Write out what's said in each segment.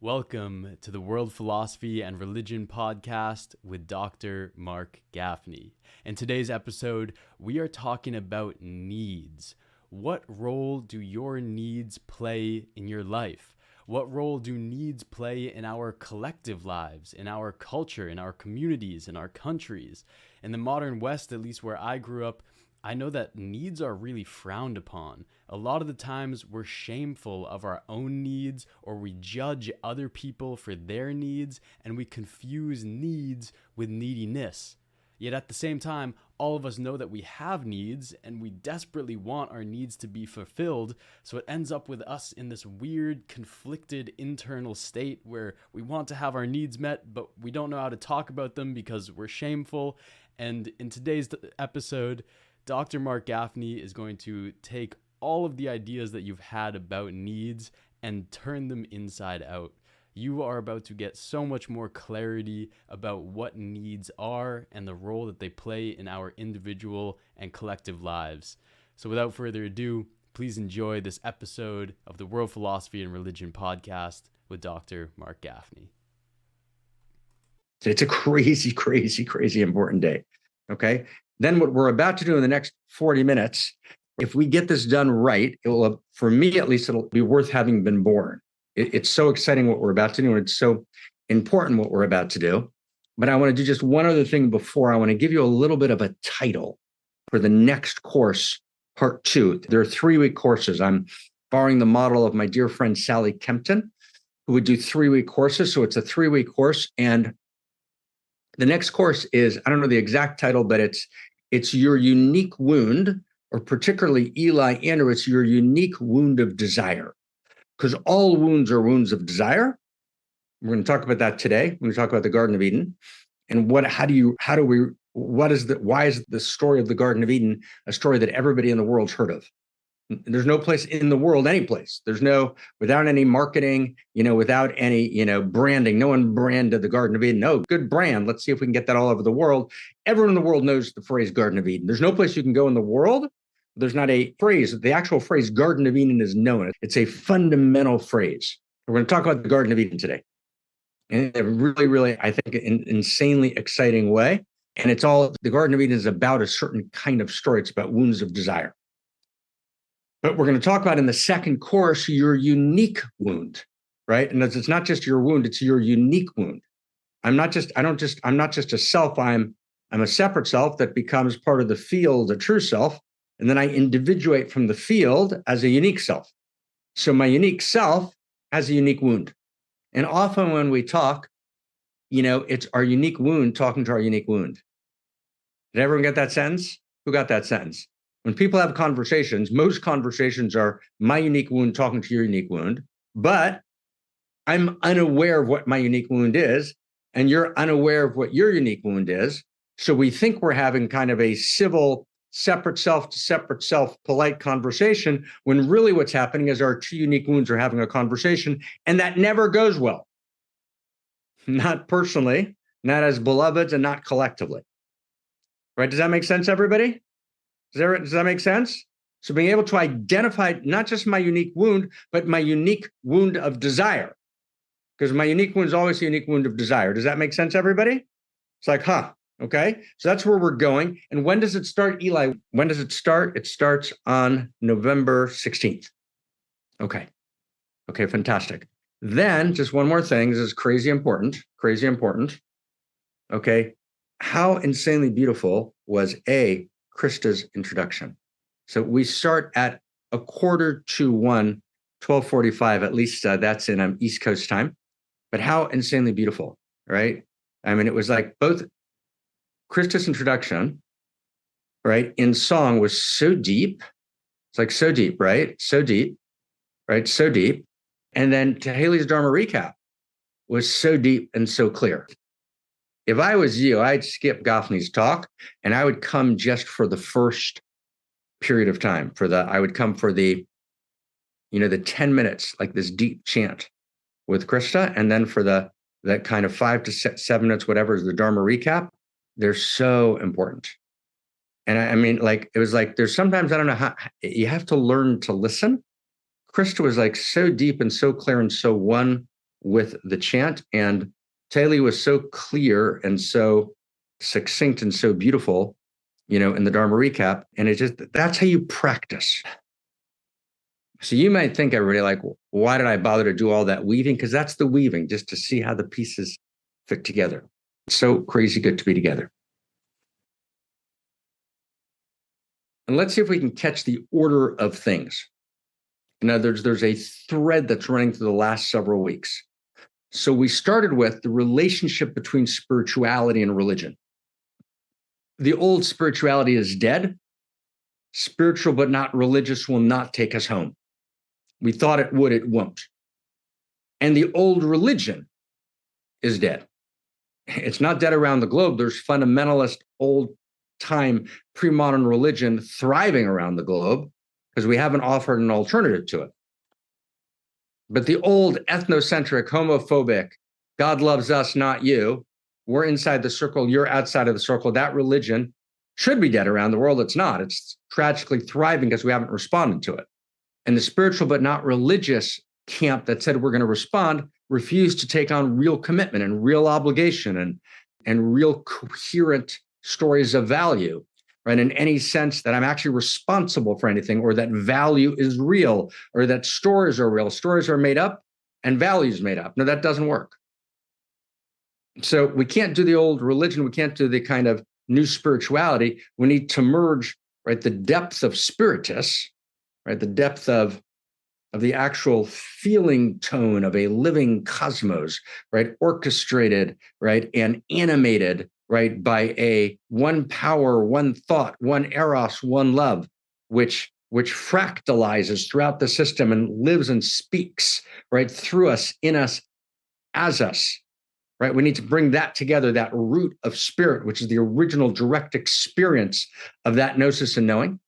Welcome to the World Philosophy and Religion podcast with Dr. Marc Gafni. In today's episode, we are talking about needs. What role do your needs play in your life? What role do needs play in our collective lives, in our culture, in our communities, in our countries? In the modern West, at least where I grew up, I know that needs are really frowned upon. A lot of the times we're shameful of our own needs, or we judge other people for their needs, and we confuse needs with neediness. Yet at the same time, all of us know that we have needs and we desperately want our needs to be fulfilled. So it ends up with us in this weird, conflicted internal state where we want to have our needs met, but we don't know how to talk about them because we're shameful. And in today's episode, Dr. Marc Gafni is going to take all of the ideas that you've had about needs and turn them inside out. You are about to get so much more clarity about what needs are and the role that they play in our individual and collective lives. So without further ado, please enjoy this episode of the World Philosophy and Religion podcast with Dr. Marc Gafni. It's a crazy important day. Okay. Then what we're about to do in the next 40 minutes, if we get this done right, it will, for me at least, it'll be worth having been born. It's so exciting what we're about to do, and it's so important what we're about to do. But I want to do just one other thing before. I want to give you a little bit of a title for the next course, part 2. There are 3-week courses. I'm borrowing the model of my dear friend Sally Kempton, who would do 3-week courses. So it's a 3-week course, and the next course is, I don't know the exact title, but it's your unique wound, or particularly Eli Andrew, it's your unique wound of desire. Because all wounds are wounds of desire. We're going to talk about that today. We're going to talk about the Garden of Eden and why is the story of the Garden of Eden a story that everybody in the world's heard of? There's no place in the world, any place. Without any marketing, without any, branding. No one branded the Garden of Eden. No, good brand. Let's see if we can get that all over the world. Everyone in the world knows the phrase Garden of Eden. There's no place you can go in the world. There's not a phrase. The actual phrase Garden of Eden is known. It's a fundamental phrase. We're going to talk about the Garden of Eden today in a really, I think, insanely exciting way. And the Garden of Eden is about a certain kind of story. It's about wounds of desire. But we're going to talk about in the second course, your unique wound, right? And it's not just your wound, it's your unique wound. I'm not just a self, I'm a separate self that becomes part of the field, a true self. And then I individuate from the field as a unique self. So my unique self has a unique wound. And often when we talk, it's our unique wound talking to our unique wound. Did everyone get that sentence? Who got that sentence? When people have conversations, most conversations are my unique wound talking to your unique wound, but I'm unaware of what my unique wound is, and you're unaware of what your unique wound is. So we think we're having kind of a civil, separate self to separate self, polite conversation, when really what's happening is our two unique wounds are having a conversation, and that never goes well. Not personally, not as beloveds, and not collectively. Right? Does that make sense, everybody? Does that make sense? So being able to identify not just my unique wound, but my unique wound of desire. Because my unique wound is always a unique wound of desire. Does that make sense, everybody? It's like, okay. So that's where we're going. And when does it start, Eli? When does it start? It starts on November 16th. Okay, fantastic. Then just one more thing. This is crazy important. Okay. How insanely beautiful was Krista's introduction. So we start at 1:45, 12:45, at least that's in East Coast time. But how insanely beautiful, right? I mean, it was like both Krista's introduction, right, in song was so deep. It's like so deep, right? So deep, right? So deep. And then Haley's Dharma recap was so deep and so clear. If I was you, I'd skip Gafni's talk and I would come just for the first period of time. I would come for the 10 minutes, like this deep chant with Krista, and then for that kind of 5 to 7 minutes, whatever is the Dharma recap. They're so important. And I mean, like, it was like, there's sometimes, I don't know how, you have to learn to listen. Krista was like so deep and so clear and so one with the chant. And Taylor was so clear and so succinct and so beautiful, in the Dharma recap. And that's how you practice. So you might think, everybody, like, why did I bother to do all that weaving? Because that's the weaving, just to see how the pieces fit together. It's so crazy good to be together. And let's see if we can catch the order of things. In other words, there's a thread that's running through the last several weeks. So we started with the relationship between spirituality and religion. The old spirituality is dead. Spiritual but not religious will not take us home. We thought it would, it won't. And the old religion is dead. It's not dead around the globe. There's fundamentalist, old-time, pre-modern religion thriving around the globe because we haven't offered an alternative to it. But the old ethnocentric, homophobic, God loves us, not you, we're inside the circle, you're outside of the circle, that religion should be dead around the world. It's not. It's tragically thriving because we haven't responded to it. And the spiritual but not religious camp that said we're going to respond refused to take on real commitment and real obligation and real coherent stories of value, right? In any sense that I'm actually responsible for anything, or that value is real, or that stories are real. Stories are made up and values made up. No, that doesn't work. So we can't do the old religion. We can't do the kind of new spirituality. We need to merge, right, the depth of spiritus, right, the depth of the actual feeling tone of a living cosmos, right, orchestrated, right, and animated, right, by a one power, one thought, one eros, one love, which fractalizes throughout the system and lives and speaks, right, through us, in us, as us. Right, we need to bring that together, that root of spirit, which is the original direct experience of that gnosis and knowing,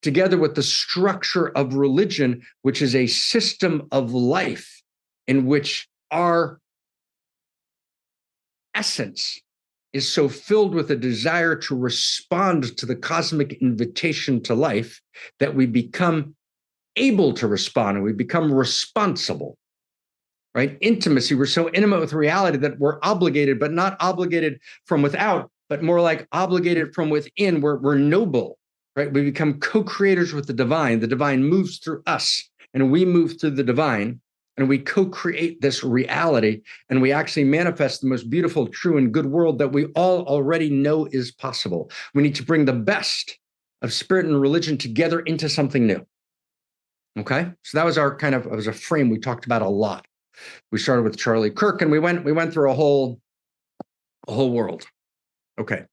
together with the structure of religion, which is a system of life in which our essence is so filled with a desire to respond to the cosmic invitation to life that we become able to respond and we become responsible. Right? Intimacy, we're so intimate with reality that we're obligated, but not obligated from without, but more like obligated from within. We're noble, right? We become co-creators with the divine. The divine moves through us and we move through the divine and we co-create this reality and we actually manifest the most beautiful, true, and good world that we all already know is possible. We need to bring the best of spirit and religion together into something new. Okay? So that was our kind of, it was a frame we talked about a lot. We started with Charlie Kirk and we went through a whole world. Okay.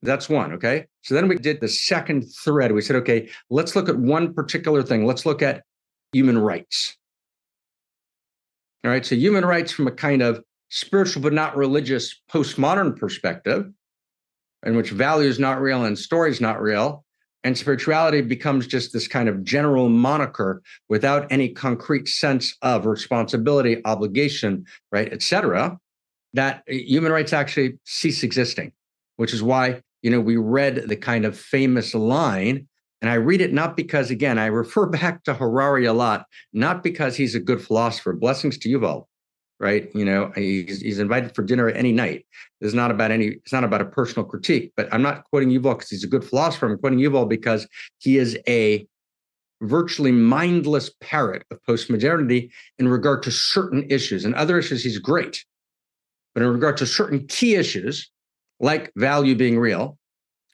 That's one. Okay. So then we did the second thread. We said, okay, let's look at one particular thing. Let's look at human rights. All right. So human rights from a kind of spiritual, but not religious postmodern perspective, in which value is not real and story is not real. And spirituality becomes just this kind of general moniker without any concrete sense of responsibility, obligation, right, et cetera, that human rights actually cease existing, which is why, we read the kind of famous line. And I read it not because, again, I refer back to Harari a lot, not because he's a good philosopher. Blessings to Yuval. Right, he's invited for dinner any night. It's not about a personal critique. But I'm not quoting Yuval because he's a good philosopher. I'm quoting Yuval because he is a virtually mindless parrot of postmodernity in regard to certain issues. And other issues, he's great. But in regard to certain key issues, like value being real,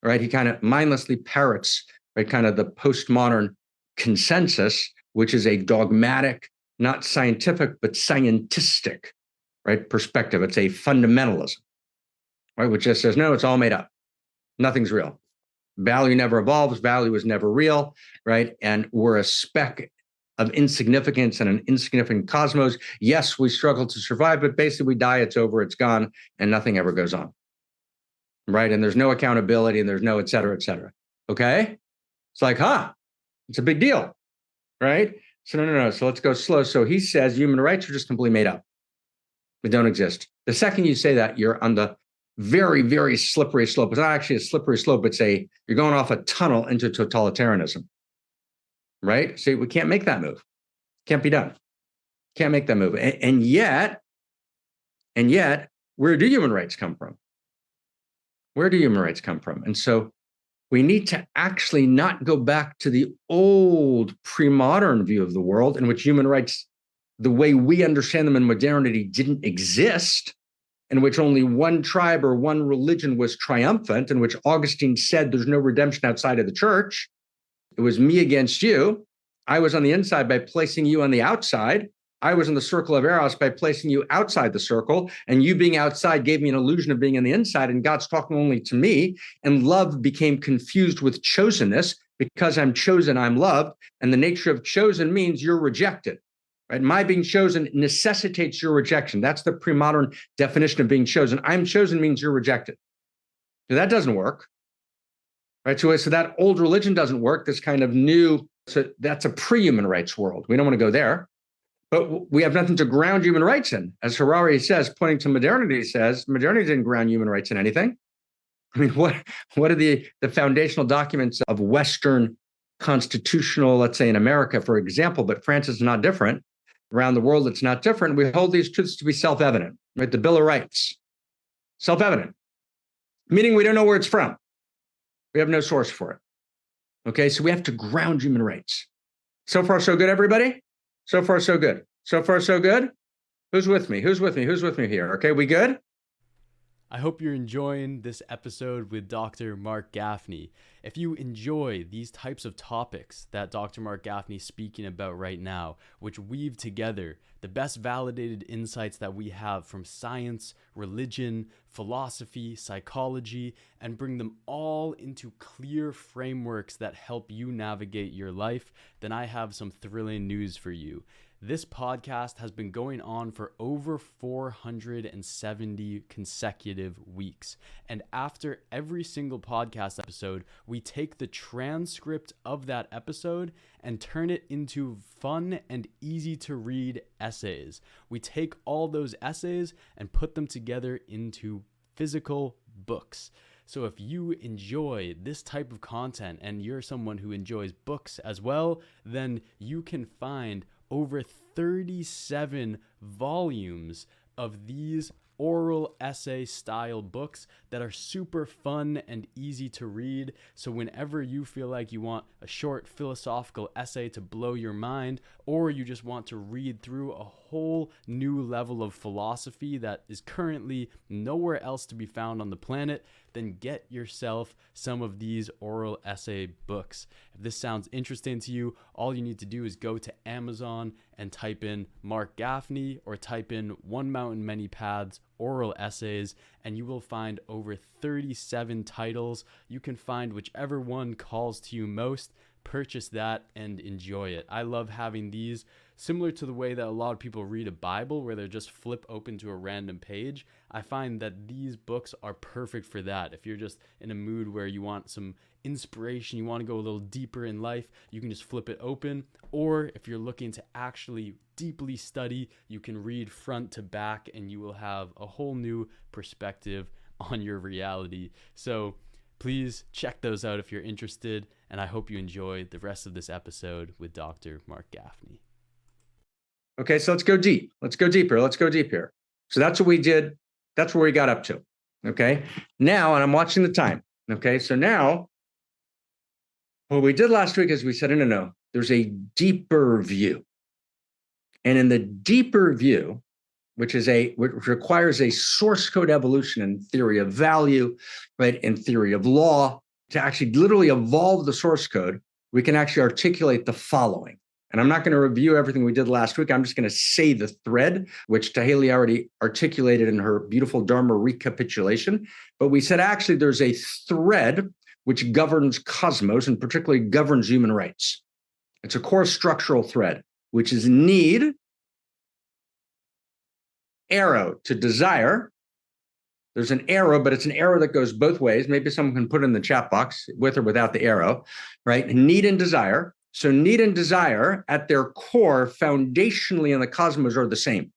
right, he kind of mindlessly parrots, right, kind of the postmodern consensus, which is a dogmatic, not scientific, but scientistic, right, perspective. It's a fundamentalism, right, which just says, no, it's all made up. Nothing's real. Value never evolves. Value is never real, right? And we're a speck of insignificance in an insignificant cosmos. Yes, we struggle to survive, but basically we die, it's over, it's gone, and nothing ever goes on, right? And there's no accountability and there's no et cetera, et cetera. Okay? It's like, it's a big deal, right? So no. So let's go slow. So he says human rights are just completely made up. They don't exist. The second you say that, you're on the very, very slippery slope. It's not actually a slippery slope. You're going off a tunnel into totalitarianism, right? So we can't make that move. Can't be done. Can't make that move. And yet, where do human rights come from? Where do human rights come from? And so we need to actually not go back to the old pre-modern view of the world in which human rights, the way we understand them in modernity, didn't exist, in which only one tribe or one religion was triumphant, in which Augustine said there's no redemption outside of the church. It was me against you. I was on the inside by placing you on the outside. I was in the circle of Eros by placing you outside the circle, and you being outside gave me an illusion of being on the inside, and God's talking only to me, and love became confused with chosenness. Because I'm chosen, I'm loved, and the nature of chosen means you're rejected. Right? My being chosen necessitates your rejection. That's the pre-modern definition of being chosen. I'm chosen means you're rejected. So that doesn't work. Right? So that old religion doesn't work. This kind of new, so that's a pre-human rights world. We don't want to go there. But we have nothing to ground human rights in. As Harari says, pointing to modernity, says modernity didn't ground human rights in anything. I mean, what are the foundational documents of Western constitutional, let's say in America, for example, but France is not different. Around the world, it's not different. We hold these truths to be self-evident, right? The Bill of Rights, self-evident, meaning we don't know where it's from. We have no source for it. Okay, so we have to ground human rights. So far, so good, everybody? So far, so good. So far, so good? Who's with me? Who's with me? Who's with me here? Okay, we good? I hope you're enjoying this episode with Dr. Marc Gafni. If you enjoy these types of topics that Dr. Marc Gafni is speaking about right now, which weave together the best validated insights that we have from science, religion, philosophy, psychology, and bring them all into clear frameworks that help you navigate your life, then I have some thrilling news for you. This podcast has been going on for over 470 consecutive weeks. And after every single podcast episode, we take the transcript of that episode and turn it into fun and easy to read essays. We take all those essays and put them together into physical books. So if you enjoy this type of content and you're someone who enjoys books as well, then you can find over 37 volumes of these oral essay style books that are super fun and easy to read. So whenever you feel like you want a short philosophical essay to blow your mind, or you just want to read through a whole new level of philosophy that is currently nowhere else to be found on the planet, then get yourself some of these oral essay books. If this sounds interesting to you, all you need to do is go to Amazon and type in Marc Gafni or type in One Mountain Many Paths oral essays, and you will find over 37 titles. You can find whichever one calls to you most, purchase that and enjoy it. I love having these, similar to the way that a lot of people read a Bible where they just flip open to a random page. I find that these books are perfect for that. If you're just in a mood where you want some inspiration, you want to go a little deeper in life, you can just flip it open. Or if you're looking to actually deeply study, you can read front to back and you will have a whole new perspective on your reality. So please check those out if you're interested, and I hope you enjoy the rest of this episode with Dr. Marc Gafni. Okay, so let's go deep. Let's go deeper. Let's go deep here. So that's what we did. That's where we got up to. Okay, now, and I'm watching the time. Okay, so now, what we did last week is we said, no, there's a deeper view. And in the deeper view, which requires a source code evolution in theory of value, right, in theory of law, to actually literally evolve the source code, we can actually articulate the following. And I'm not going to review everything we did last week. I'm just going to say the thread, which Taheli already articulated in her beautiful Dharma recapitulation. But we said actually there's a thread which governs cosmos and particularly governs human rights. It's a core structural thread, which is need, arrow to desire. There's an arrow, but it's an arrow that goes both ways. Maybe someone can put it in the chat box with or without the arrow, right? Need and desire. So need and desire at their core, foundationally in the cosmos, are the same.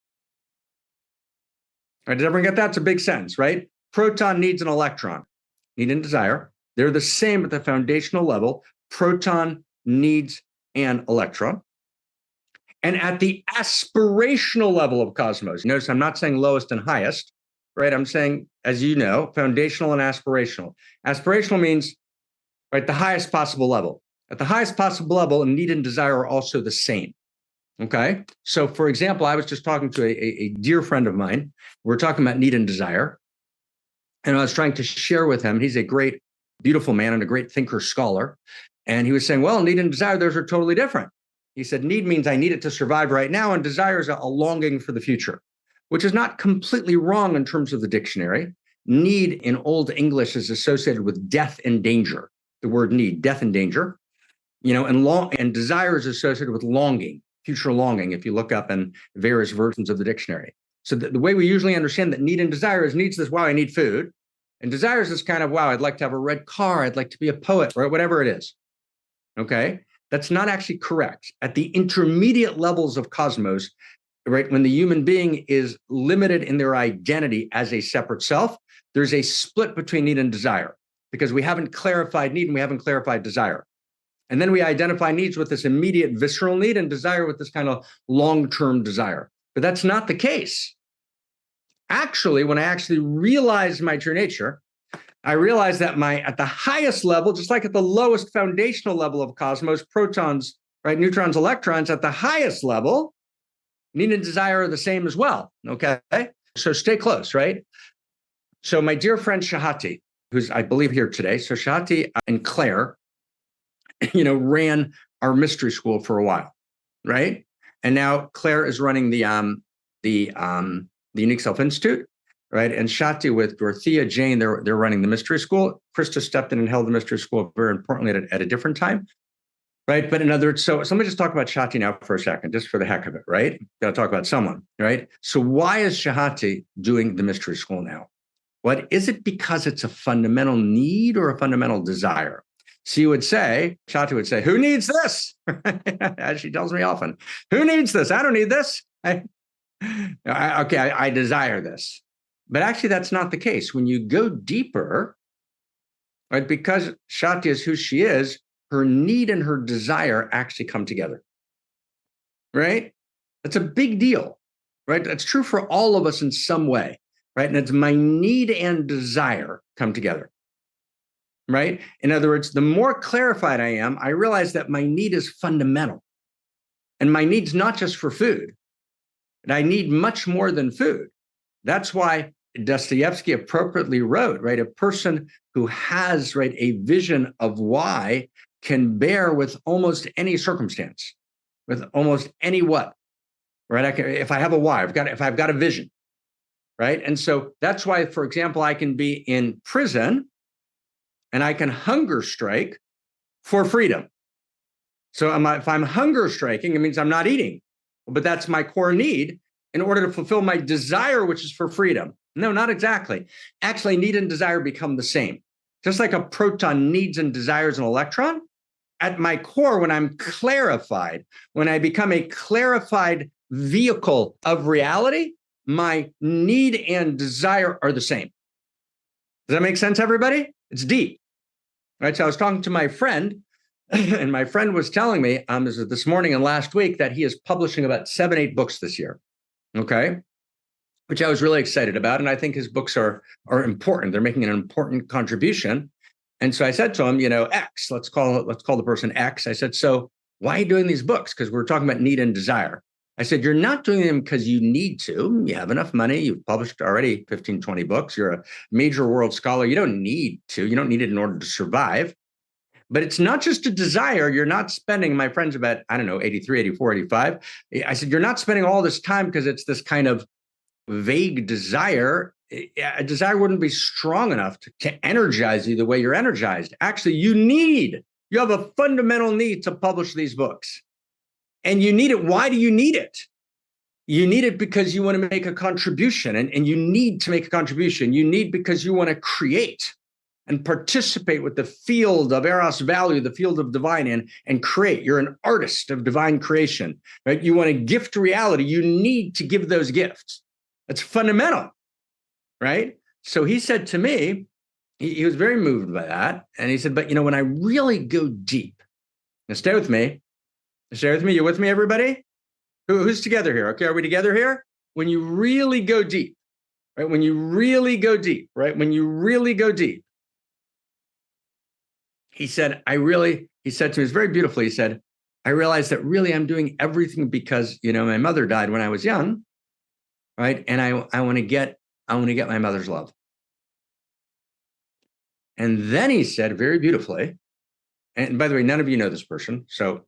All right, did everyone get that? It's a big sentence, right? Proton needs an electron. Need and desire. They're the same at the foundational level. Proton needs an electron. And at the aspirational level of cosmos, notice I'm not saying lowest and highest, right? I'm saying, as you know, foundational and aspirational. Aspirational means, right, the highest possible level. At the highest possible level, need and desire are also the same. Okay. So, for example, I was just talking to a dear friend of mine. We're talking about need and desire. And I was trying to share with him, he's a great, beautiful man and a great thinker scholar. And he was saying, well, need and desire, those are totally different. He said, need means I need it to survive right now, and desire is a longing for the future, which is not completely wrong in terms of the dictionary. Need in Old English is associated with death and danger. The word need, death and danger, and desire is associated with longing, future longing, if you look up in various versions of the dictionary. So the way we usually understand that need and desire is needs this, wow, I need food. And desires is kind of, wow, I'd like to have a red car. I'd like to be a poet, or whatever it is. Okay. That's not actually correct. At the intermediate levels of cosmos, right, when the human being is limited in their identity as a separate self, there's a split between need and desire because we haven't clarified need and we haven't clarified desire. And then we identify needs with this immediate visceral need and desire with this kind of long-term desire. But that's not the case. Actually, when I actually realized my true nature, I realized that at the highest level, just like at the lowest foundational level of cosmos, protons, right, neutrons, electrons, at the highest level, need and desire are the same as well. Okay. So stay close, right? So my dear friend Shahati, who's I believe here today. So Shahati and Claire, ran our mystery school for a while, right? And now Claire is running the Unique Self Institute, right? And Shahati with Dorothea, Jane, they're running the mystery school. Krista stepped in and held the mystery school very importantly at a different time, right? But in other words, so let me just talk about Shahati now for a second, just for the heck of it, right? Got to talk about someone, right? So why is Shahati doing the mystery school now? What is it? Because it's a fundamental need or a fundamental desire? She would say, Shahati would say, who needs this? As she tells me often, who needs this? I don't need this. I desire this. But actually, that's not the case. When you go deeper, right, because Shahati is who she is, her need and her desire actually come together, right? That's a big deal, right? That's true for all of us in some way, right? And it's my need and desire come together, right? In other words, the more clarified I am, I realize that my need is fundamental. And my need's not just for food. And I need much more than food. That's why Dostoevsky appropriately wrote, right? A person who has, right, a vision of why can bear with almost any circumstance, with almost any what, right? If I have a why, if I've got a vision, right? And so that's why, for example, I can be in prison and I can hunger strike for freedom. So if I'm hunger striking, it means I'm not eating, but that's my core need in order to fulfill my desire, which is for freedom. No, not exactly. Actually, need and desire become the same. Just like a proton needs and desires an electron, at my core, when I'm clarified, when I become a clarified vehicle of reality, my need and desire are the same. Does that make sense, everybody? It's deep. Right. So I was talking to my friend, and my friend was telling me this morning and last week that he is publishing about 7-8 books this year. Okay. Which I was really excited about. And I think his books are important. They're making an important contribution. And so I said to him, X, let's call the person X. I said, so why are you doing these books? Because we're talking about need and desire. I said, you're not doing them because you need to. You have enough money. You've published already 15, 20 books. You're a major world scholar. You don't need to. You don't need it in order to survive. But it's not just a desire. You're not spending, my friend's about, 83, 84, 85. I said, you're not spending all this time because it's this kind of vague desire. A desire wouldn't be strong enough to energize you the way you're energized. Actually, you have a fundamental need to publish these books. And you need it. Why do you need it? You need it because you want to make a contribution, and you need to make a contribution. You need because you want to create and participate with the field of Eros value, the field of divine, and create. You're an artist of divine creation, right? You want to gift reality. You need to give those gifts. That's fundamental, right? So he said to me, he was very moved by that. And he said, but when I really go deep, now stay with me. You with me, everybody? Who's together here? Okay, are we together here? When you really go deep, right? When you really go deep, right? When you really go deep, he said to me, it's very beautifully, he said, I realized that really I'm doing everything because, my mother died when I was young, right? And I want to get my mother's love. And then he said very beautifully, and by the way, none of you know this person, so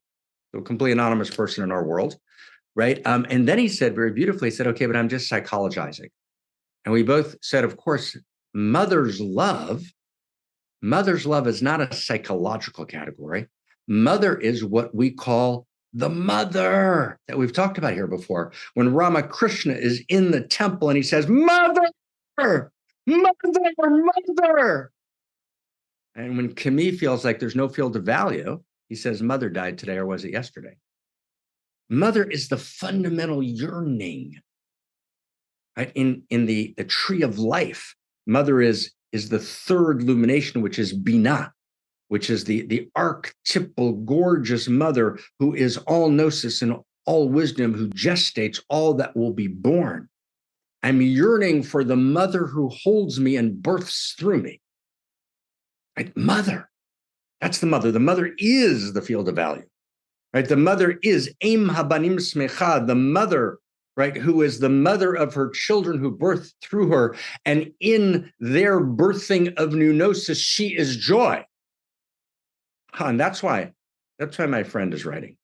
a completely anonymous person in our world, right? And then he said very beautifully, he said, okay, but I'm just psychologizing. And we both said, of course, mother's love is not a psychological category. Mother is what we call the mother that we've talked about here before. When Ramakrishna is in the temple and he says, mother, mother. And when Camille feels like there's no field of value, he says, mother died today, or was it yesterday? Mother is the fundamental yearning, right? In the tree of life, mother is the third lumination, which is Binah, which is the archetypal gorgeous mother who is all gnosis and all wisdom, who gestates all that will be born. I'm yearning for the mother who holds me and births through me. Right? Mother. That's the mother. The mother is the field of value. Right? The mother is Em Habanim Smecha, the mother, right, who is the mother of her children who birthed through her. And in their birthing of new gnosis, she is joy. And that's why my friend is writing.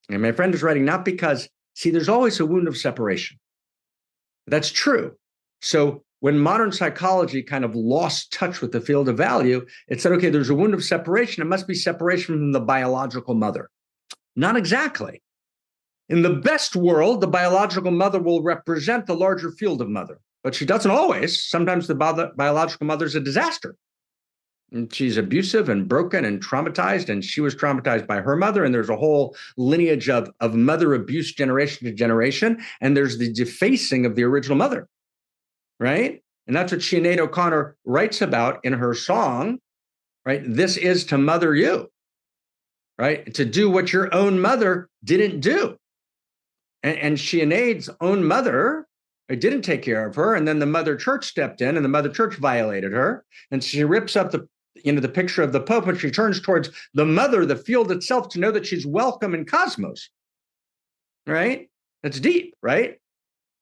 And my friend is writing not because, see, there's always a wound of separation. That's true. So when modern psychology kind of lost touch with the field of value, it said, okay, there's a wound of separation. It must be separation from the biological mother. Not exactly. In the best world, the biological mother will represent the larger field of mother, but she doesn't always. Sometimes the biological mother is a disaster. And she's abusive and broken and traumatized, and she was traumatized by her mother. And there's a whole lineage of mother abuse generation to generation. And there's the defacing of the original mother, right? And that's what Sinead O'Connor writes about in her song, right? This is to mother you, right? To do what your own mother didn't do. And Sinead's own mother didn't take care of her. And then the mother church stepped in and the mother church violated her. And she rips up the picture of the Pope, and she turns towards the mother, the field itself, to know that she's welcome in cosmos, right? That's deep, right?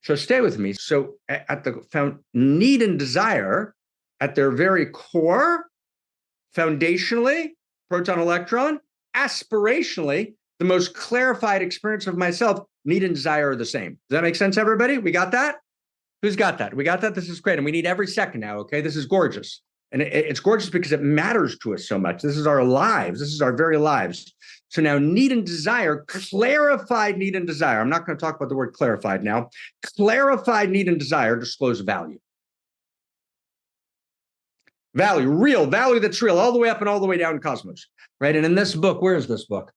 So stay with me. So at the need and desire, at their very core, foundationally, proton electron, aspirationally, the most clarified experience of myself, need and desire are the same. Does that make sense, everybody? We got that? Who's got that? We got that? This is great. And we need every second now, okay? This is gorgeous. And it's gorgeous because it matters to us so much. This is our lives. This is our very lives. So now need and desire, clarified need and desire. I'm not going to talk about the word clarified now. Clarified need and desire disclose value. Value, real value that's real, all the way up and all the way down in cosmos, right? And in this book, where is this book?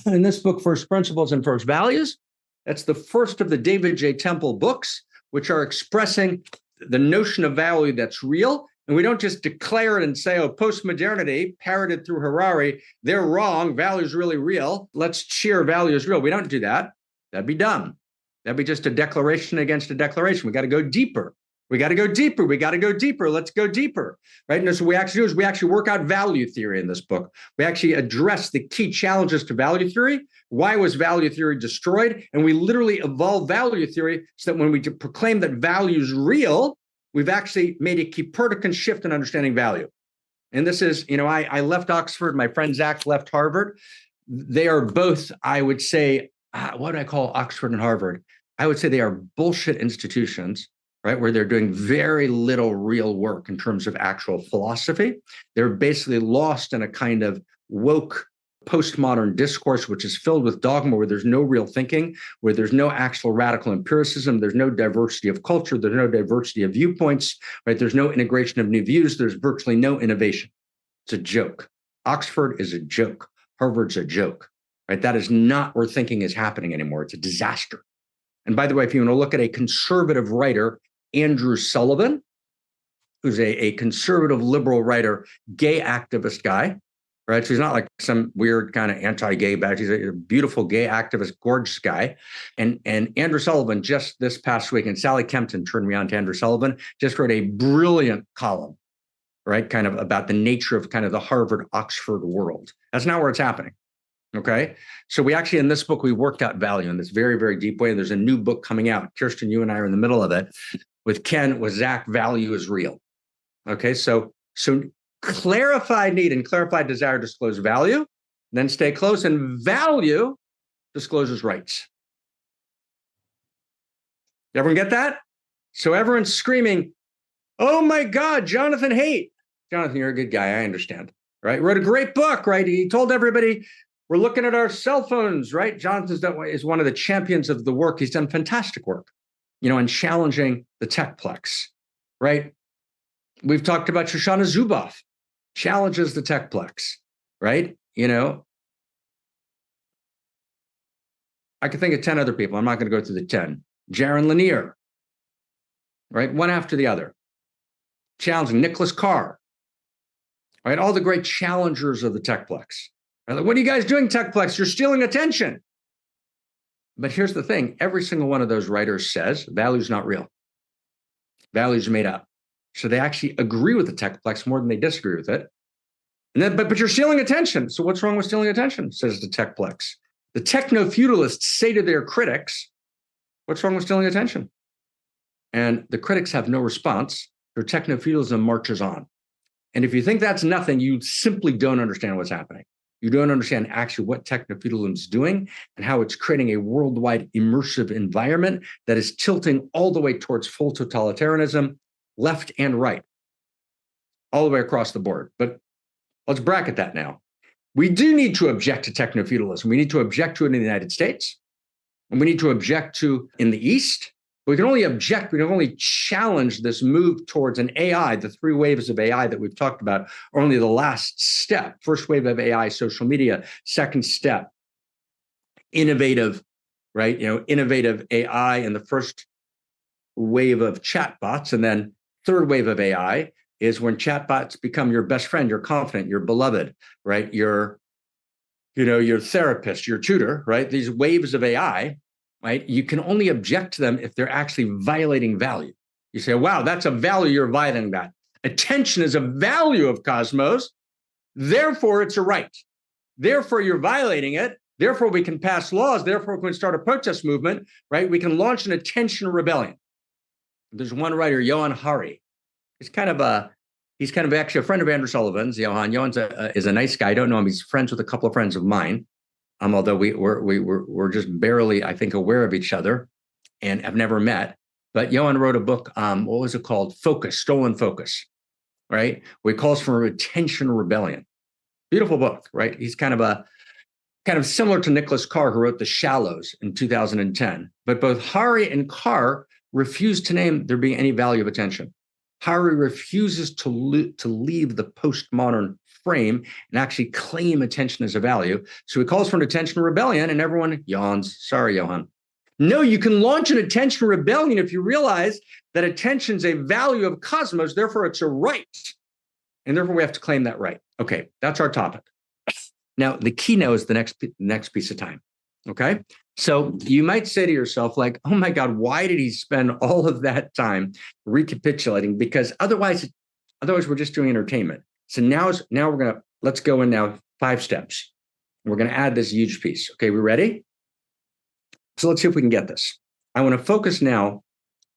In this book, First Principles and First Values, that's the first of the David J. Temple books, which are expressing the notion of value that's real. And we don't just declare it and say, oh, postmodernity, parroted through Harari, they're wrong, value is really real. Let's cheer value is real. We don't do that. That'd be dumb. That'd be just a declaration against a declaration. We got to go deeper. We got to go deeper. We got to go deeper. Let's go deeper, right? And so what we actually do is we actually work out value theory in this book. We actually address the key challenges to value theory. Why was value theory destroyed? And we literally evolve value theory so that when we proclaim that value is real, we've actually made a Copernican shift in understanding value. And this is, I left Oxford. My friend Zach left Harvard. They are both, I would say, what do I call Oxford and Harvard? I would say they are bullshit institutions, right? Where they're doing very little real work in terms of actual philosophy. They're basically lost in a kind of woke postmodern discourse, which is filled with dogma, where there's no real thinking, where there's no actual radical empiricism, there's no diversity of culture, there's no diversity of viewpoints, right? There's no integration of new views, there's virtually no innovation. It's a joke. Oxford is a joke. Harvard's a joke, right? That is not where thinking is happening anymore. It's a disaster. And by the way, if you want to look at a conservative writer, Andrew Sullivan, who's a conservative liberal writer, gay activist guy, right? So he's not like some weird kind of anti-gay badge. He's a beautiful gay activist, gorgeous guy. And Andrew Sullivan just this past week, and Sally Kempton turned me on to Andrew Sullivan, just wrote a brilliant column, right? Kind of about the nature of kind of the Harvard Oxford world. That's not where it's happening. Okay. So we actually, in this book, we worked out value in this very, very deep way. And there's a new book coming out. Kirsten, you and I are in the middle of it with Ken, with Zach, Value is Real. Okay. So clarify need and clarify desire disclose value, then stay close, and value discloses rights. Everyone get that? So everyone's screaming, oh my God, Jonathan Haidt. Jonathan, you're a good guy. I understand. Right? Wrote a great book, right? He told everybody, we're looking at our cell phones, right? Jonathan is one of the champions of the work. He's done fantastic work, in challenging the techplex, right? We've talked about Shoshana Zuboff, challenges the techplex, right? I could think of 10 other people. I'm not going to go through the 10. Jaron Lanier, right? One after the other. Challenging Nicholas Carr, right? All the great challengers of the techplex. Right? Like, what are you guys doing, techplex? You're stealing attention. But here's the thing. Every single one of those writers says value's not real. Value's made up. So they actually agree with the techplex more than they disagree with it. And then, but you're stealing attention. So what's wrong with stealing attention, says the techplex. The techno-feudalists say to their critics, what's wrong with stealing attention? And the critics have no response. Their techno-feudalism marches on. And if you think that's nothing, you simply don't understand what's happening. You don't understand actually what techno-feudalism is doing and how it's creating a worldwide immersive environment that is tilting all the way towards full totalitarianism, left and right, all the way across the board. But let's bracket that now. We do need to object to techno-feudalism. We need to object to it in the United States, and we need to object to in the East. We can only object, we can only challenge this move towards an AI. The three waves of AI that we've talked about are only the last step. First wave of AI, social media. Second step, innovative, right? Innovative AI, and the first wave of chatbots. And then third wave of AI is when chatbots become your best friend, your confidant, your beloved, right? Your therapist, your tutor, right? These waves of AI, right? You can only object to them if they're actually violating value. You say, wow, that's a value, you're violating that. Attention is a value of Cosmos. Therefore, it's a right. Therefore, you're violating it. Therefore, we can pass laws. Therefore, we can start a protest movement, right? We can launch an attention rebellion. There's one writer, Johan Hari. He's kind of actually a friend of Andrew Sullivan's. Johan is a nice guy. I don't know him. He's friends with a couple of friends of mine. Although we're just barely, I think, aware of each other and have never met. But Johan wrote a book, what was it called? Focus, Stolen Focus, right? Where he calls for attention rebellion. Beautiful book, right? He's kind of similar to Nicholas Carr, who wrote The Shallows in 2010. But both Hari and Carr refused to name there being any value of attention. Hari refuses to leave the postmodern frame and actually claim attention as a value. So he calls for an attention rebellion, and everyone yawns. Sorry, Johan. No, you can launch an attention rebellion if you realize that attention's a value of Cosmos, therefore it's a right. And therefore we have to claim that right. Okay, that's our topic. Now, the key now is the next piece of time. Okay. So you might say to yourself, like, oh my God, why did he spend all of that time recapitulating? Because otherwise we're just doing entertainment. So now let's go in now 5 steps. We're going to add this huge piece. Okay, we ready? So let's see if we can get this. I want to focus now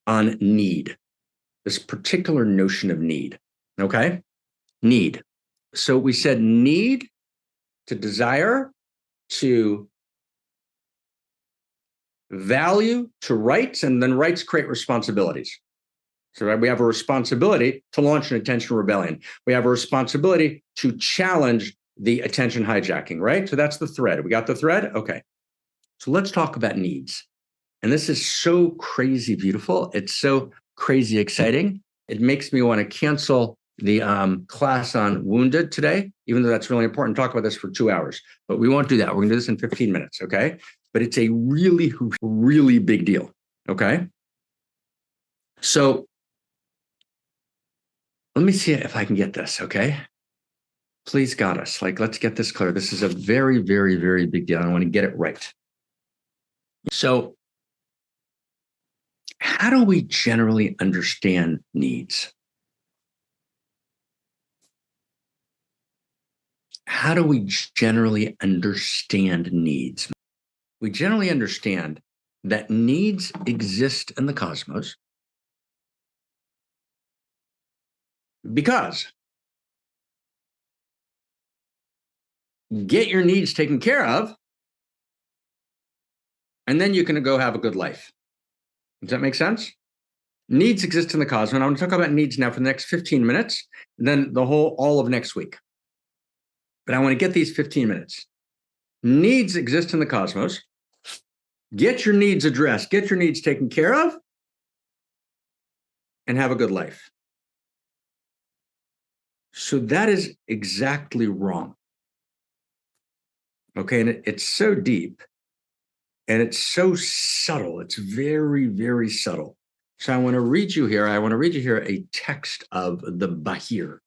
on need, this particular notion of need. Okay, need. So we said need to desire to value to rights, and then rights create responsibilities. So right, we have a responsibility to launch an attention rebellion. We have a responsibility to challenge the attention hijacking, right? So that's the thread. We got the thread? Okay. So let's talk about needs. And this is so crazy beautiful. It's so crazy exciting. It makes me want to cancel the class on wounded today, even though that's really important. Talk about this for 2 hours, but we won't do that. We're going to do this in 15 minutes, okay? But it's a really, really big deal, okay? So let me see if I can get this, okay? Please guide us. Like, let's get this clear. This is a very, very, very big deal. I want to get it right. So, how do we generally understand needs? How do we generally understand needs? We generally understand that needs exist in the cosmos because get your needs taken care of, and then you can go have a good life. Does that make sense? Needs exist in the cosmos. And I want to talk about needs now for the next 15 minutes, then all of next week. But I want to get these 15 minutes. Needs exist in the cosmos. Get your needs addressed, get your needs taken care of, and have a good life. So that is exactly wrong. Okay, and it's so deep and it's so subtle. It's very, very subtle. So I want to read you here a text of the Bahir,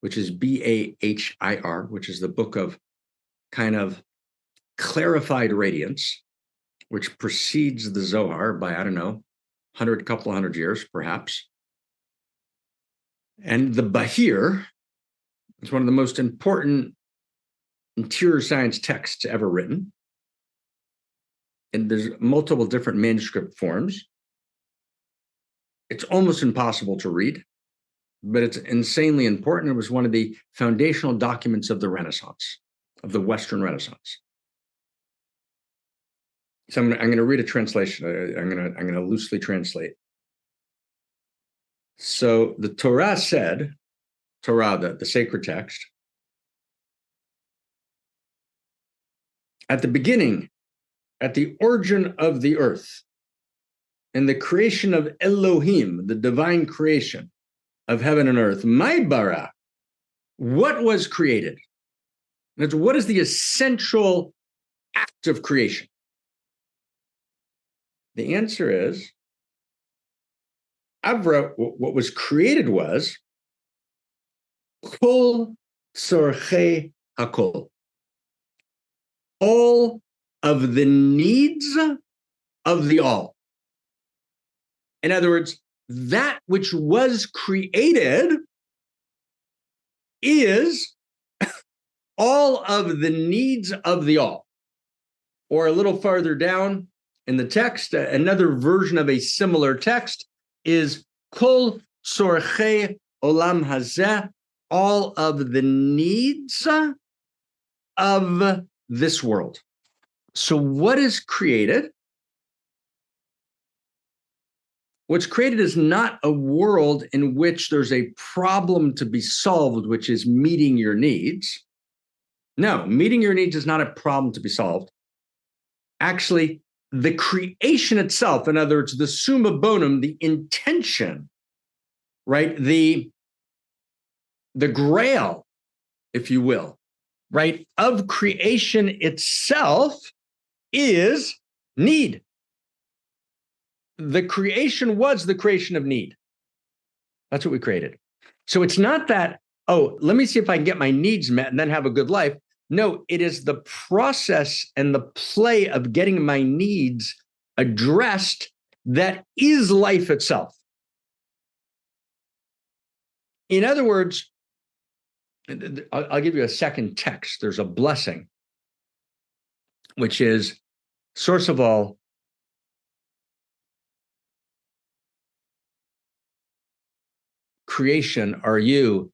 which is Bahir, which is the book of kind of clarified radiance, which precedes the Zohar by, I don't know, couple hundred years, perhaps. And the Bahir is one of the most important interior science texts ever written. And there's multiple different manuscript forms. It's almost impossible to read, but it's insanely important. It was one of the foundational documents of the Renaissance, of the Western Renaissance. So I'm going to read a translation. I'm going to loosely translate. So the Torah said, the sacred text, at the beginning, at the origin of the earth, in the creation of Elohim, the divine creation of heaven and earth, my bara, what was created? What is the essential act of creation? The answer is, Avra, what was created was kol tzorchei hakol. All of the needs of the all. In other words, that which was created is all of the needs of the all. Or a little farther down in the text, another version of a similar text is kol tzorchei olam hazeh, all of the needs of this world. So what is created? What's created is not a world in which there's a problem to be solved, which is meeting your needs. No, meeting your needs is not a problem to be solved. Actually, the creation itself, in other words, the summa bonum, the intention, right? The grail, if you will, right, of creation itself is need. The creation was the creation of need. That's what we created. So it's not that, oh, let me see if I can get my needs met and then have a good life. No, it is the process and the play of getting my needs addressed that is life itself. In other words, I'll give you a second text. There's a blessing, which is, source of all, creation, are you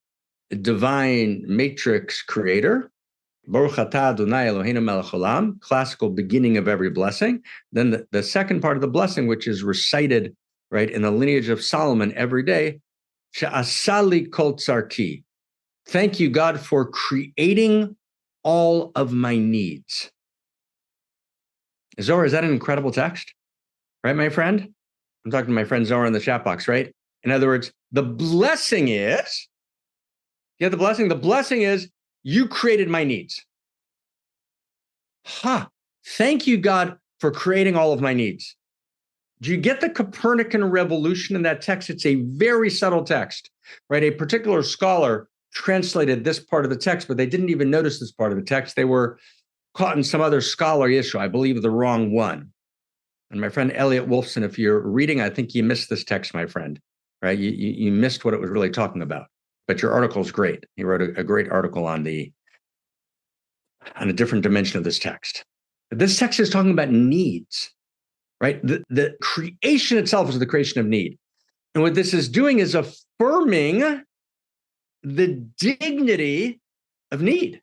divine matrix creator? Baruch atah Adonai Eloheinu melech olam, classical beginning of every blessing. Then the second part of the blessing, which is recited, right, in the lineage of Solomon every day, she'asali kol tzarki. Thank you, God, for creating all of my needs. Zohar, is that an incredible text? Right, my friend? I'm talking to my friend Zohar in the chat box, right? In other words, the blessing is, you have the blessing? The blessing is, you created my needs. Thank you, God, for creating all of my needs. Do you get the Copernican revolution in that text? It's a very subtle text, right? A particular scholar translated this part of the text, but they didn't even notice this part of the text. They were caught in some other scholarly issue, I believe the wrong one. And my friend Elliot Wolfson, if you're reading, I think you missed this text, my friend, right? You missed what it was really talking about. But your article is great. He wrote a great article on a different dimension of this text. But this text is talking about needs, right? The creation itself is the creation of need. And what this is doing is affirming the dignity of need.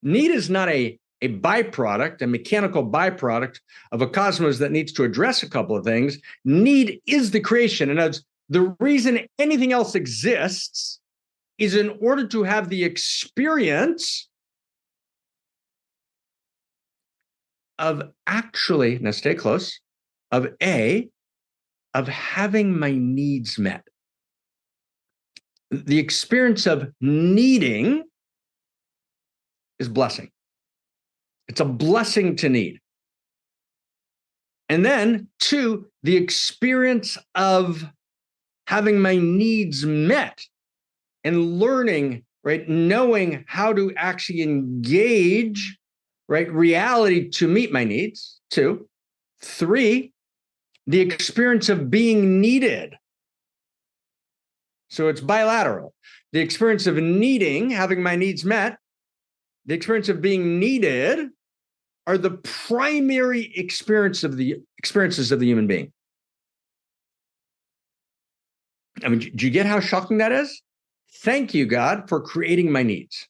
Need is not a byproduct, a mechanical byproduct of a cosmos that needs to address a couple of things. Need is the creation. And the reason anything else exists is in order to have the experience of actually, now stay close, of having my needs met. The experience of needing is blessing. It's a blessing to need. And then, two, the experience of having my needs met and learning, right, knowing how to actually engage, right, reality to meet my needs. Two. Three, the experience of being needed. So it's bilateral. The experience of needing, having my needs met, the experience of being needed are the primary experiences of the human being. I mean, do you get how shocking that is? Thank you, God, for creating my needs.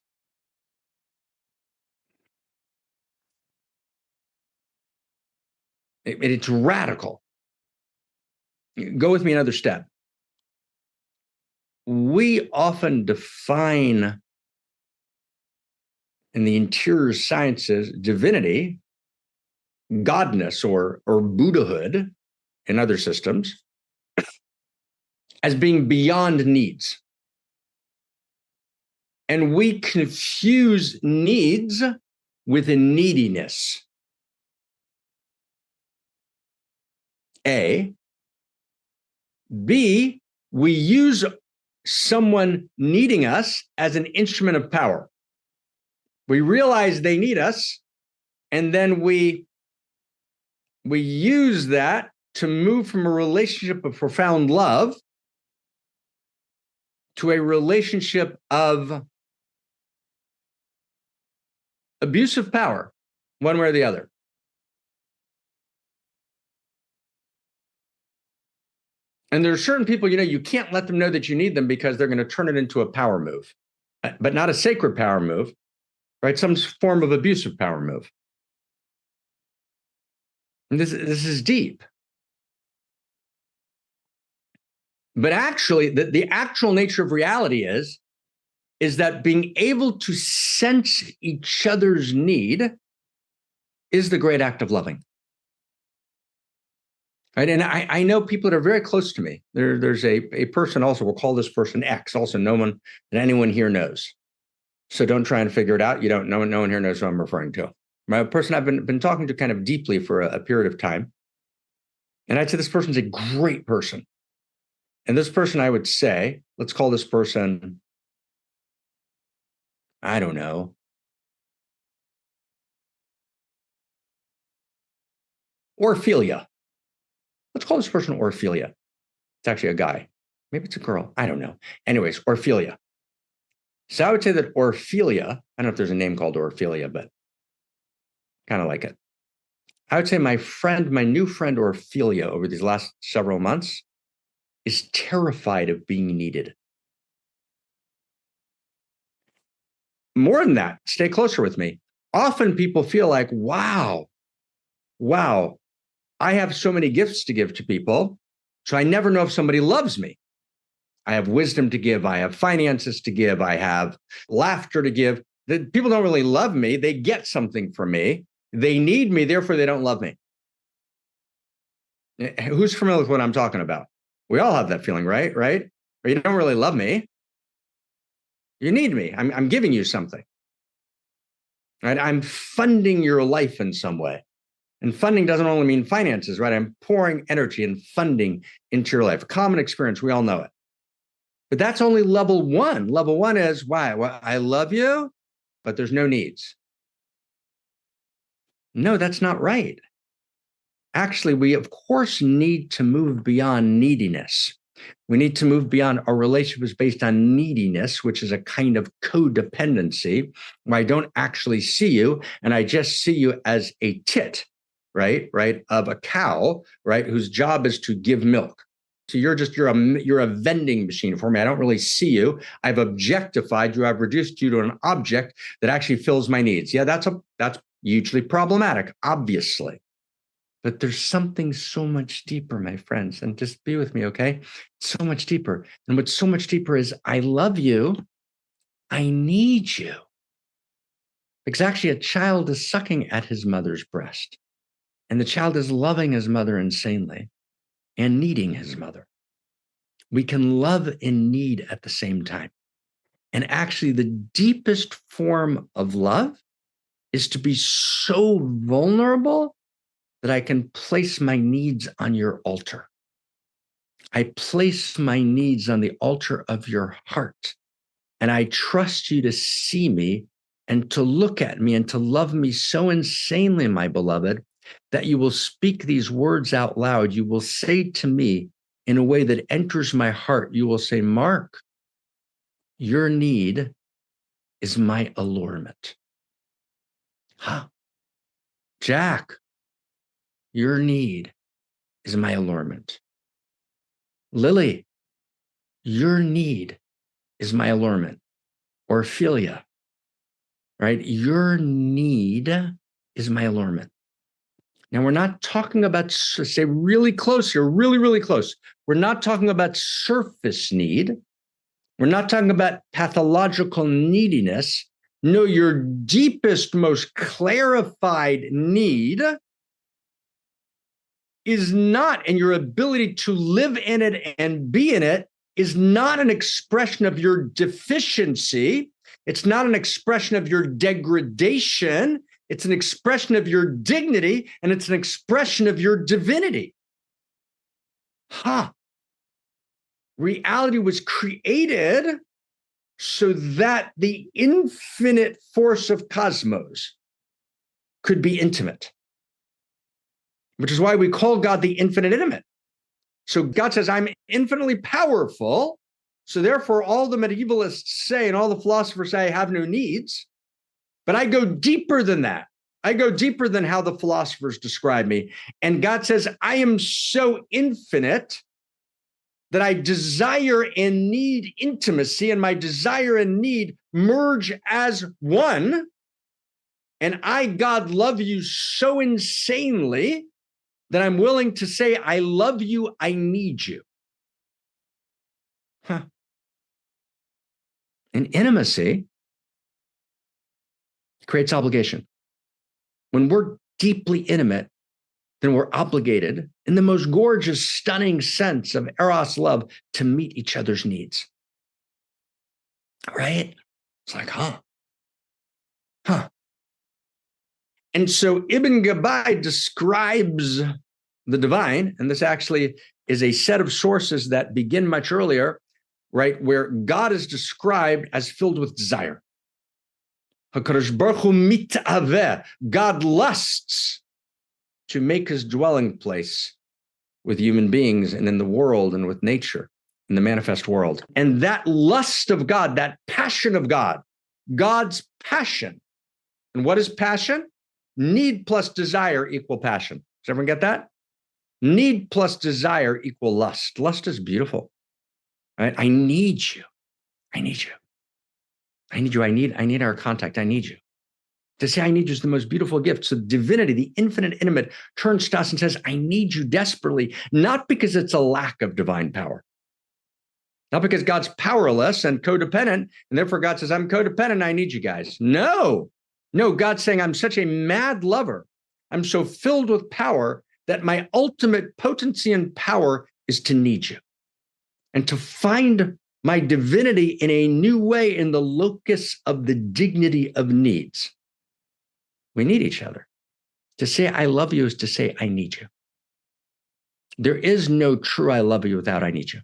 It's radical. Go with me another step. We often define in the interior sciences divinity, godness, or Buddhahood in other systems as being beyond needs. And we confuse needs with a neediness. A. B, we use someone needing us as an instrument of power. We realize they need us, and then we use that to move from a relationship of profound love to a relationship of abusive power, one way or the other. And there are certain people, you can't let them know that you need them because they're going to turn it into a power move, but not a sacred power move, right? Some form of abusive power move. And this is deep. But actually, the actual nature of reality is that being able to sense each other's need is the great act of loving. Right? And I know people that are very close to me. There's a person also, we'll call this person X, also no one that anyone here knows. So don't try and figure it out. You don't know, no one here knows who I'm referring to. My person I've been talking to kind of deeply for a period of time. And I'd say this person's a great person. And this person, I would say, let's call this person, I don't know, Orphelia. Let's call this person Orphelia. It's actually a guy. Maybe it's a girl. I don't know. Anyways, Orphelia. So I would say that Orphelia, I don't know if there's a name called Orphelia, but kind of like it. I would say my new friend Orphelia over these last several months is terrified of being needed. More than that, stay closer with me. Often people feel like, wow, I have so many gifts to give to people, so I never know if somebody loves me. I have wisdom to give. I have finances to give. I have laughter to give. People don't really love me. They get something from me. They need me, therefore they don't love me. Who's familiar with what I'm talking about? We all have that feeling, right? Or you don't really love me. You need me. I'm giving you something. Right? I'm funding your life in some way. And funding doesn't only mean finances, right? I'm pouring energy and funding into your life. Common experience. We all know it. But that's only level one. Level one is why? Well, I love you, but there's no needs. No, that's not right. Actually, we of course need to move beyond neediness. We need to move beyond our relationships based on neediness, which is a kind of codependency, where I don't actually see you and I just see you as a tit, right, of a cow, right, whose job is to give milk. So you're a vending machine for me. I don't really see you. I've objectified you. I've reduced you to an object that actually fills my needs. Yeah, that's hugely problematic, obviously. But there's something so much deeper, my friends. And just be with me, okay? So much deeper. And what's so much deeper is I love you. I need you. Because actually, a child is sucking at his mother's breast, and the child is loving his mother insanely and needing his mother. We can love and need at the same time. And actually, the deepest form of love is to be so vulnerable that I can place my needs on your altar. I place my needs on the altar of your heart, and I trust you to see me and to look at me and to love me so insanely, my beloved, that you will speak these words out loud. You will say to me in a way that enters my heart, you will say, Mark, your need is my allurement. Huh? Jack, your need is my allurement. Lily, your need is my allurement. Orphelia, right? Your need is my allurement. Now, we're not talking about, say really close here, really, really close. We're not talking about surface need. We're not talking about pathological neediness. No, your deepest, most clarified need is not, and your ability to live in it and be in it is not an expression of your deficiency. It's not an expression of your degradation. It's an expression of your dignity, and it's an expression of your divinity. Reality was created so that the infinite force of cosmos could be intimate, which is why we call God the infinite intimate. So God says, I'm infinitely powerful. So therefore, all the medievalists say and all the philosophers say I have no needs. But I go deeper than that. I go deeper than how the philosophers describe me. And God says, I am so infinite that I desire and need intimacy, and my desire and need merge as one. And I, God, love you so insanely that I'm willing to say, I love you, I need you. And intimacy creates obligation. When we're deeply intimate, then we're obligated in the most gorgeous, stunning sense of Eros love to meet each other's needs. Right? It's like, huh. And so Ibn Gabai describes the divine, and this actually is a set of sources that begin much earlier, right, where God is described as filled with desire. HaKadosh Baruch Hu mit'aveh. God lusts to make his dwelling place with human beings and in the world and with nature, in the manifest world. And that lust of God, that passion of God, God's passion. And what is passion? Need plus desire equal passion. Does everyone get that? Need plus desire equal lust. Lust is beautiful. Right? I need you. I need you. I need you. I need our contact. I need you. To say I need you is the most beautiful gift. So divinity, the infinite intimate, turns to us and says, I need you desperately, not because it's a lack of divine power, not because God's powerless and codependent, and therefore God says, I'm codependent, I need you guys. No, God's saying, I'm such a mad lover. I'm so filled with power that my ultimate potency and power is to need you and to find my divinity in a new way in the locus of the dignity of needs. We need each other. To say I love you is to say I need you. There is no true I love you without I need you.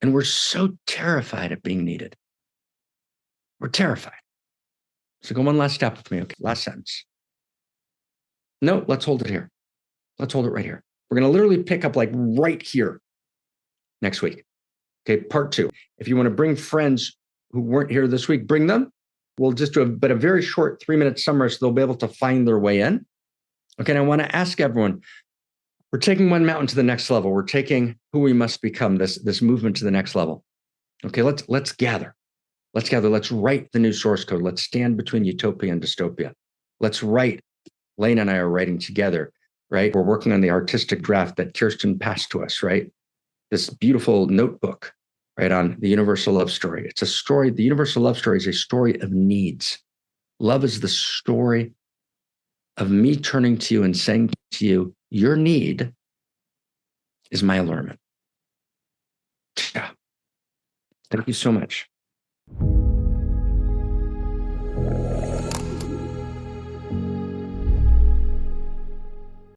And we're so terrified of being needed. We're terrified. So go one last step with me. Okay, last sentence. No, let's hold it here. Let's hold it right here. We're going to literally pick up like right here next week. Okay, part 2. If you want to bring friends who weren't here this week, bring them. We'll just do a very short 3-minute summary so they'll be able to find their way in. Okay, and I want to ask everyone, we're taking one mountain to the next level. We're taking who we must become, this movement to the next level. Okay, let's gather. Let's gather. Let's write the new source code. Let's stand between utopia and dystopia. Let's write. Lane and I are writing together, right? We're working on the artistic draft that Kirsten passed to us, right? This beautiful notebook, right, on the universal love story. It's a story. The universal love story is a story of needs. Love is the story of me turning to you and saying to you, your need is my allurement. Yeah. Thank you so much.